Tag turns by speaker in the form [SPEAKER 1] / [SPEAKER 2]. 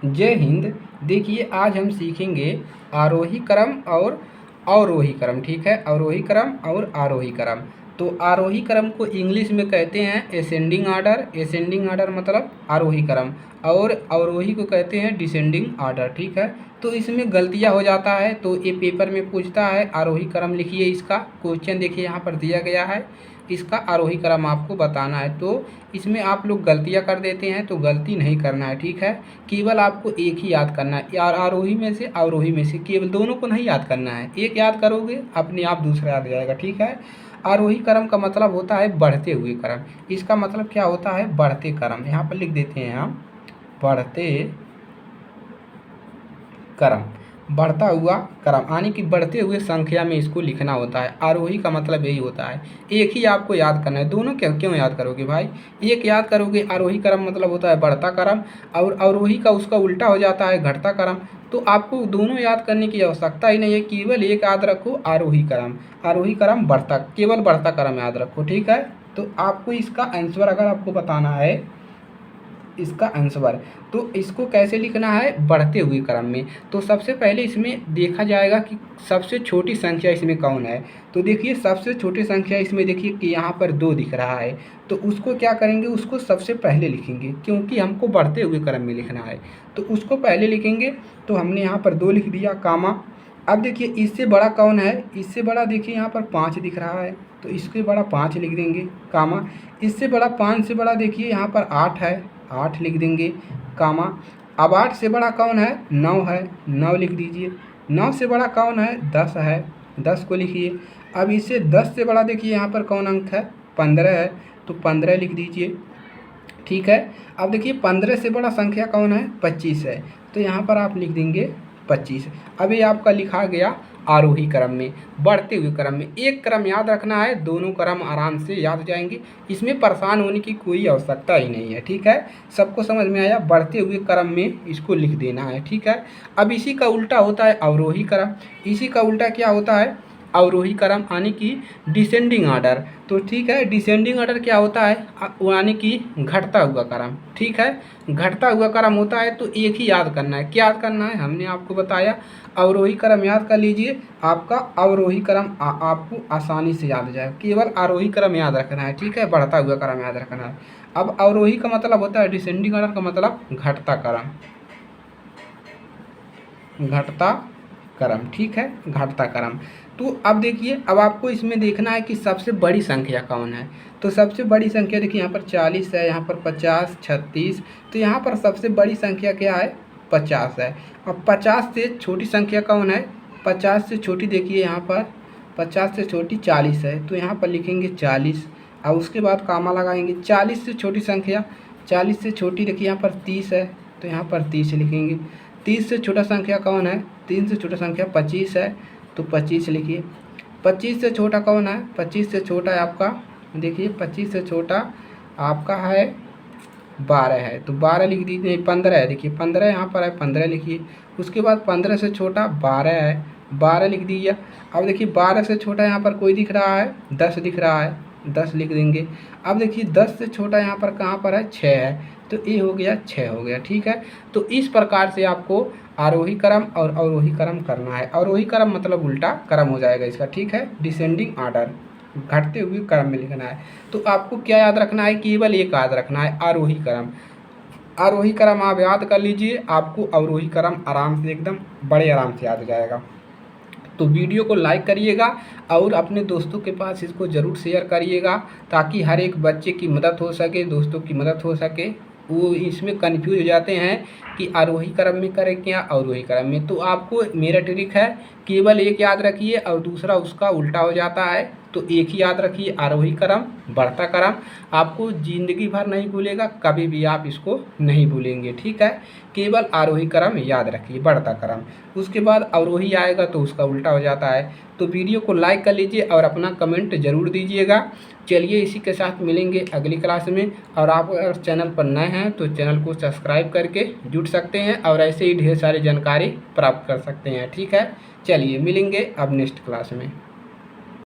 [SPEAKER 1] जय हिंद। देखिए आज हम सीखेंगे आरोही क्रम और अवरोही क्रम। ठीक है, अवरोही क्रम और आरोही क्रम। तो आरोही क्रम को इंग्लिश में कहते हैं असेंडिंग आर्डर। असेंडिंग आर्डर मतलब आरोही क्रम, और अवरोही को कहते हैं डिसेंडिंग आर्डर। ठीक है, तो इसमें गलतियां हो जाता है, तो ये पेपर में पूछता है आरोही क्रम लिखिए। इसका क्वेश्चन देखिए यहाँ पर दिया गया है, इसका आरोही क्रम आपको बताना है। तो इसमें आप लोग गलतियां कर देते हैं, तो गलती नहीं करना है। ठीक है, केवल आपको एक ही याद करना है, यार आरोही में से अवरोही में से, केवल दोनों को नहीं याद करना है। एक याद करोगे अपने आप दूसरा याद जाएगा। ठीक है, आरोही क्रम का मतलब होता है बढ़ते हुए क्रम। इसका मतलब क्या होता है? बढ़ते क्रम। यहाँ पर लिख देते हैं हम बढ़ते क्रम, बढ़ता हुआ क्रम, यानी कि बढ़ते हुए संख्या में इसको लिखना होता है। आरोही का मतलब यही होता है। एक ही आपको याद करना है, दोनों क्यों क्यों याद करोगे भाई? एक याद करोगे। आरोही क्रम मतलब होता है बढ़ता क्रम, और अवरोही का उसका उल्टा हो जाता है घटता क्रम। तो आपको दोनों याद करने की आवश्यकता ही नहीं है, केवल एक याद रखो, आरोही क्रम। आरोही क्रम बढ़ता, केवल बढ़ता क्रम याद रखो। ठीक है, तो आपको इसका आंसर अगर आपको बताना है, इसका आंसर, तो इसको कैसे लिखना है? बढ़ते हुए क्रम में। तो सबसे पहले इसमें देखा जाएगा कि सबसे छोटी संख्या इसमें कौन है। तो देखिए सबसे छोटी संख्या इसमें देखिए कि यहाँ पर 2 दिख रहा है, तो उसको क्या करेंगे? उसको सबसे पहले लिखेंगे, क्योंकि हमको बढ़ते हुए क्रम में लिखना है, तो उसको पहले लिखेंगे। तो हमने यहाँ पर 2 लिख दिया, कामा। अब देखिए इससे बड़ा कौन है? इससे बड़ा देखिए यहाँ पर 5 दिख रहा है, तो इसके बड़ा 5 लिख देंगे, कामा। इससे बड़ा 5 से बड़ा देखिए यहाँ पर 8 है, 8 लिख देंगे, कामा। अब 8 से बड़ा कौन है? 9 है, 9 लिख दीजिए। 9 से बड़ा कौन है? 10 है, 10 को लिखिए। अब इससे 10 से बड़ा देखिए यहाँ पर कौन अंक है? 15 है, तो 15 लिख दीजिए। ठीक है, अब देखिए 15 से बड़ा संख्या कौन है? 25 है, तो यहाँ पर आप लिख देंगे 25। अभी आपका लिखा गया आरोही क्रम में, बढ़ते हुए क्रम में। एक क्रम याद रखना है, दोनों क्रम आराम से याद जाएंगे, इसमें परेशान होने की कोई आवश्यकता ही नहीं है। ठीक है, सबको समझ में आया? बढ़ते हुए क्रम में इसको लिख देना है। ठीक है, अब इसी का उल्टा होता है अवरोही क्रम। इसी का उल्टा क्या होता है? अवरोही क्रम, यानी कि डिसेंडिंग आर्डर। तो ठीक है, डिसेंडिंग आर्डर क्या होता है? यानी कि घटता हुआ क्रम। ठीक है, घटता हुआ क्रम होता है, तो एक ही याद करना है। क्या याद करना है? हमने आपको बताया अवरोही क्रम याद कर लीजिए, आपका अवरोही क्रम आपको आसानी से याद हो जाएगा। केवल आरोही क्रम याद रखना है। ठीक है, बढ़ता हुआ क्रम याद रखना है। अब अवरोही का मतलब होता है डिसेंडिंग आर्डर का मतलब घटता क्रम, घटता क्रम। ठीक है, घटता क्रम। तो अब देखिए, अब आपको इसमें देखना है कि सबसे बड़ी संख्या कौन है। तो सबसे बड़ी संख्या देखिए यहाँ पर 40 है, यहाँ पर 50, 36, तो यहाँ पर सबसे बड़ी संख्या क्या है? 50 है। अब 50 से छोटी संख्या कौन है? 50 से छोटी देखिए यहाँ पर 50 से छोटी 40 है, तो यहाँ पर लिखेंगे 40, और उसके बाद कामा लगाएंगे। 40 से छोटी संख्या, 40 से छोटी देखिए यहाँ पर 30 है, तो यहाँ पर 30 लिखेंगे। 30 से छोटा संख्या कौन है? 3 से छोटा संख्या 25 है, तो 25 लिखिए। 25 से छोटा कौन है? 25 से छोटा है आपका, देखिए 25 से छोटा आपका है 12 है, तो 12 लिख दीजिए। 15 है, देखिए 15 यहाँ पर है, 15 लिखिए। उसके बाद 15 से छोटा 12 है, 12 लिख दीजिए। अब देखिए 12 से छोटा यहाँ पर कोई दिख रहा है? 10 दिख रहा है, 10 लिख देंगे। अब देखिए 10 से छोटा यहाँ पर कहाँ पर है? 6 है, तो ये हो गया 6 हो गया। ठीक है, तो इस प्रकार से आपको आरोही क्रम और अवरोही क्रम करना है। अवरोही क्रम मतलब उल्टा क्रम हो जाएगा इसका। ठीक है, डिसेंडिंग आर्डर, घटते हुए क्रम में लिखना है। तो आपको क्या याद रखना है? केवल एक याद रखना है, आरोही क्रम। आरोही क्रम आप याद कर लीजिए, आपको अवरोही क्रम आराम से, एकदम बड़े आराम से याद हो जाएगा। तो वीडियो को लाइक करिएगा और अपने दोस्तों के पास इसको ज़रूर शेयर करिएगा, ताकि हर एक बच्चे की मदद हो सके, दोस्तों की मदद हो सके। वो इसमें कंफ्यूज हो जाते हैं कि आरोही क्रम में करें क्या अवरोही क्रम में। तो आपको मेरा ट्रिक है, केवल एक याद रखिए और दूसरा उसका उल्टा हो जाता है, तो एक ही याद रखिए, आरोही क्रम, बढ़ता क्रम। आपको ज़िंदगी भर नहीं भूलेगा, कभी भी आप इसको नहीं भूलेंगे। ठीक है, केवल आरोही क्रम याद रखिए, बढ़ता क्रम। उसके बाद अवरोही आएगा तो उसका उल्टा हो जाता है। तो वीडियो को लाइक कर लीजिए और अपना कमेंट ज़रूर दीजिएगा। चलिए इसी के साथ मिलेंगे अगली क्लास में, और आप अगर चैनल पर नए हैं तो चैनल को सब्सक्राइब करके जुड़ सकते हैं और ऐसे ही ढेर सारी जानकारी प्राप्त कर सकते हैं। ठीक है, चलिए मिलेंगे अब नेक्स्ट क्लास में।